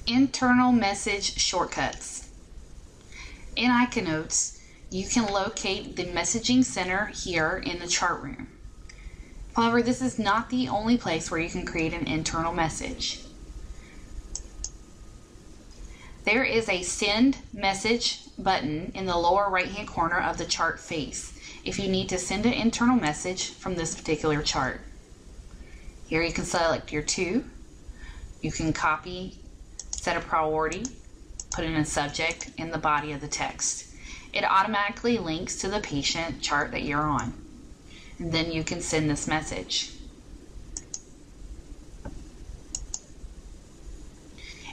Internal message shortcuts. In ICANotes, you can locate the messaging center here in the chart room. However, this is not the only place where you can create an internal message. There is a Send Message button in the lower right-hand corner of the chart face if you need to send an internal message from this particular chart. Here you can select your to. You can copy, set a priority, put in a subject in the body of the text. It automatically links to the patient chart that you're on. And then you can send this message.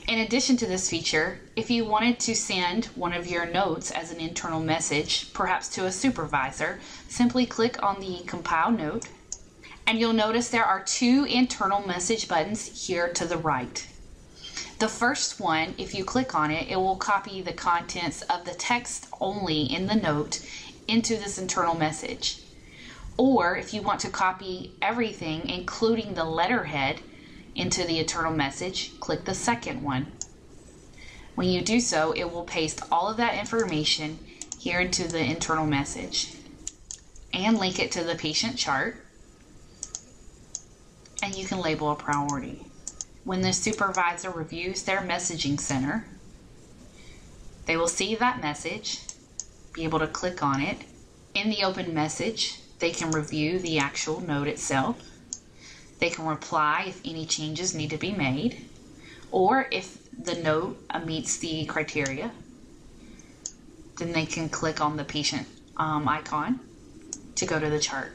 In addition to this feature, if you wanted to send one of your notes as an internal message, perhaps to a supervisor, simply click on the Compile Note, and you'll notice there are two internal message buttons here to the right. The first one, if you click on it, it will copy the contents of the text only in the note into this internal message. Or if you want to copy everything, including the letterhead, into the internal message, click the second one. When you do so, it will paste all of that information here into the internal message and link it to the patient chart, and you can label a priority. When the supervisor reviews their messaging center, they will see that message, be able to click on it. In the open message, they can review the actual note itself. They can reply if any changes need to be made, or if the note meets the criteria, then they can click on the patient icon to go to the chart.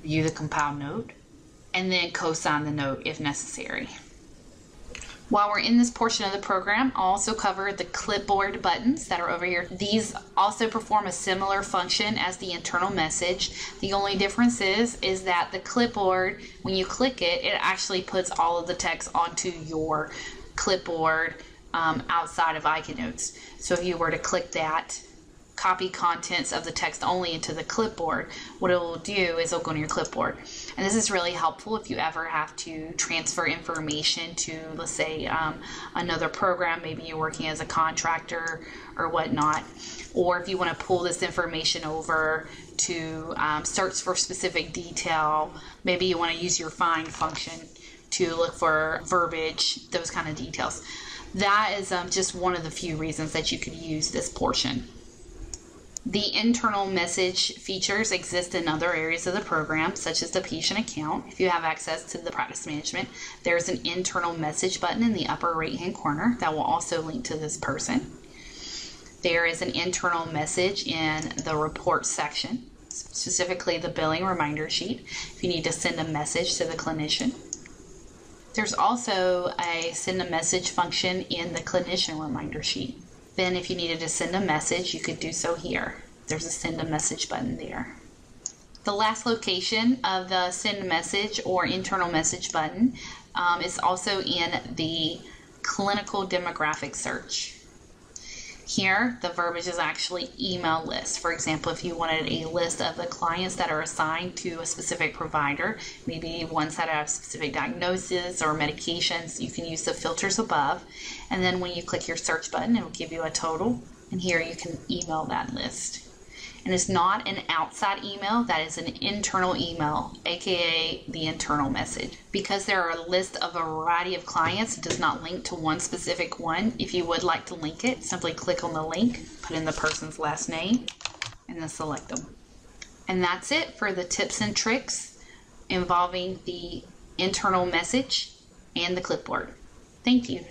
View the compiled note, and then co-sign the note if necessary. While we're in this portion of the program, I'll also cover the clipboard buttons that are over here. These also perform a similar function as the internal message. The only difference is that the clipboard, when you click it, it actually puts all of the text onto your clipboard outside of ICANotes. So if you were to click that, copy contents of the text only into the clipboard, what it will do is it'll go to your clipboard. And this is really helpful if you ever have to transfer information to, let's say, another program. Maybe you're working as a contractor or whatnot, or if you want to pull this information over to search for specific detail. Maybe you want to use your find function to look for verbiage, those kind of details. That is just one of the few reasons that you could use this portion. The internal message features exist in other areas of the program, such as the patient account. If you have access to the practice management, there's an internal message button in the upper right-hand corner that will also link to this person. There is an internal message in the report section, specifically the billing reminder sheet, if you need to send a message to the clinician. There's also a send a message function in the clinician reminder sheet. Then if you needed to send a message, you could do so here. There's a send a message button there. The last location of the send a message or internal message button is also in the clinical demographic search. Here, the verbiage is actually email list. For example, if you wanted a list of the clients that are assigned to a specific provider, maybe ones that have specific diagnoses or medications, you can use the filters above. And then when you click your search button, it will give you a total. And here you can email that list. And it's not an outside email, that is an internal email, aka the internal message. Because there are a list of a variety of clients, it does not link to one specific one. If you would like to link it, simply click on the link, put in the person's last name, and then select them. And that's it for the tips and tricks involving the internal message and the clipboard. Thank you.